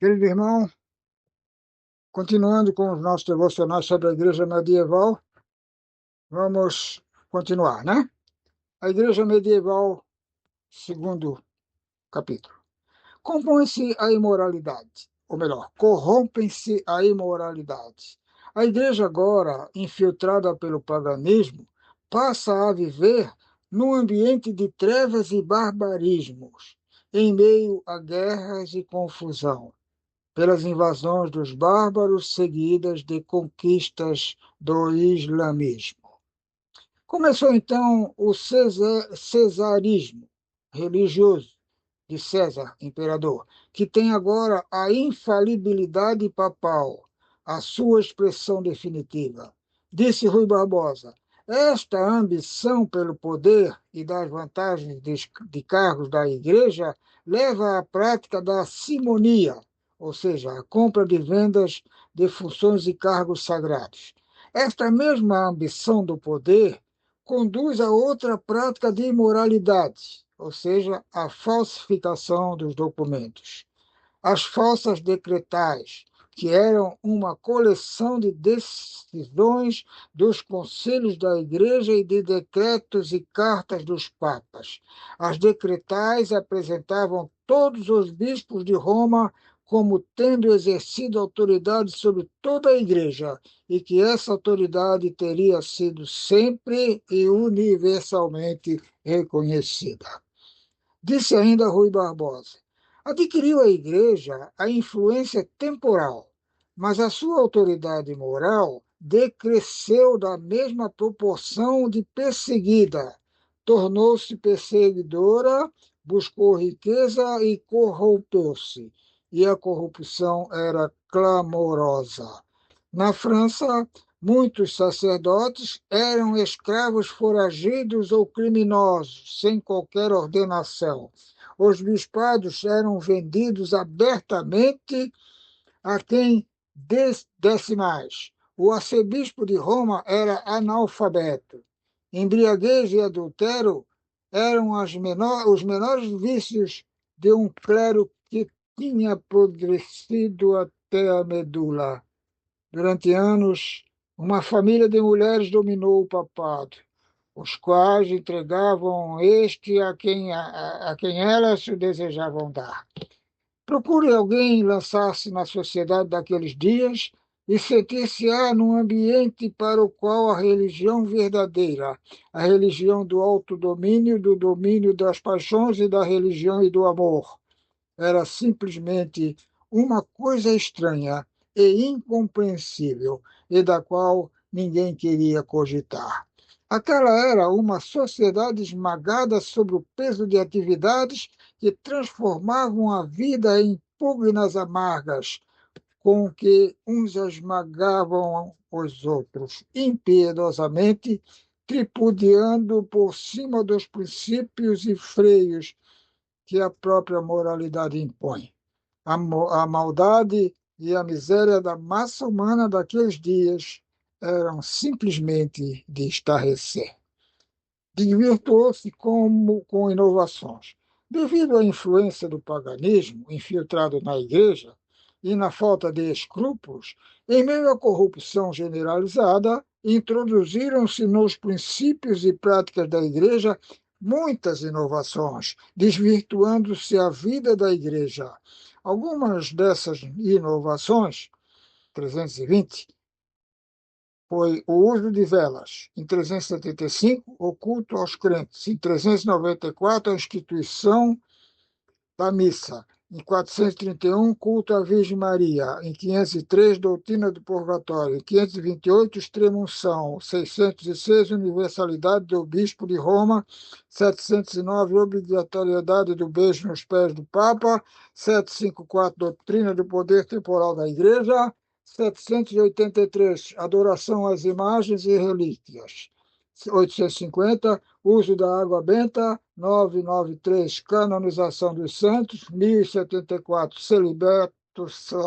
Querido irmão, continuando com os nossos devocionais sobre a igreja medieval, vamos continuar, né? A igreja medieval, segundo capítulo. Compõe-se a imoralidade, ou melhor, corrompem-se a imoralidade. A igreja agora, infiltrada pelo paganismo, passa a viver num ambiente de trevas e barbarismos, em meio a guerras e confusão, pelas invasões dos bárbaros seguidas de conquistas do islamismo. Começou então o cesarismo religioso de César, imperador, que tem agora a infalibilidade papal, a sua expressão definitiva. Disse Rui Barbosa: esta ambição pelo poder e das vantagens de cargos da Igreja leva à prática da simonia, ou seja, a compra de vendas de funções e cargos sagrados. Esta mesma ambição do poder conduz a outra prática de imoralidade, ou seja, a falsificação dos documentos. As falsas decretais, que eram uma coleção de decisões dos conselhos da Igreja e de decretos e cartas dos papas. As decretais apresentavam todos os bispos de Roma como tendo exercido autoridade sobre toda a Igreja e que essa autoridade teria sido sempre e universalmente reconhecida. Disse ainda Rui Barbosa: adquiriu a Igreja a influência temporal, mas a sua autoridade moral decresceu da mesma proporção de perseguida. Tornou-se perseguidora, buscou riqueza e corrompeu-se. E a corrupção era clamorosa. Na França, muitos sacerdotes eram escravos foragidos ou criminosos, sem qualquer ordenação. Os bispados eram vendidos abertamente a quem desse mais. O arcebispo de Roma era analfabeto. Embriaguez e adultério eram os menores vícios de um clero que tinha apodrecido até a medula. Durante anos, uma família de mulheres dominou o papado, os quais entregavam este a quem elas desejavam dar. Procure alguém lançar-se na sociedade daqueles dias e sentir-se-á num ambiente para o qual a religião verdadeira, a religião do autodomínio, do domínio das paixões e da religião e do amor, era simplesmente uma coisa estranha e incompreensível, e da qual ninguém queria cogitar. Aquela era uma sociedade esmagada sob o peso de atividades que transformavam a vida em pugnas amargas, com que uns esmagavam os outros impiedosamente, tripudiando por cima dos princípios e freios que a própria moralidade impõe. A maldade e a miséria da massa humana daqueles dias eram simplesmente de estarrecer. Desvirtuou-se como com inovações. Devido à influência do paganismo infiltrado na igreja e na falta de escrúpulos, em meio à corrupção generalizada, introduziram-se nos princípios e práticas da igreja muitas inovações, desvirtuando-se a vida da igreja. Algumas dessas inovações, 320, foi o uso de velas. Em 375, o culto aos crentes. Em 394, a instituição da missa. Em 431, culto à Virgem Maria. Em 503, doutrina do purgatório. Em 528, extrema-unção. 606, universalidade do bispo de Roma. 709, obrigatoriedade do beijo nos pés do Papa. 754, doutrina do poder temporal da Igreja. 783, adoração às imagens e relíquias. 850, uso da água benta. 993, canonização dos santos. 1074, celibato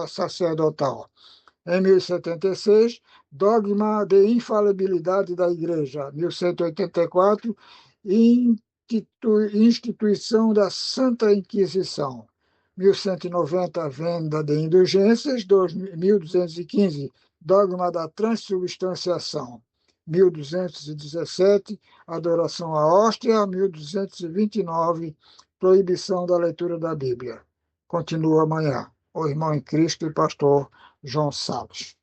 sacerdotal. Em 1076, dogma de infalibilidade da Igreja. 1184, instituição da Santa Inquisição. 1190, venda de indulgências. 1215, dogma da transubstanciação. 1217, adoração à hóstia. 1229, proibição da leitura da Bíblia. Continua amanhã. O irmão em Cristo e pastor João Salles.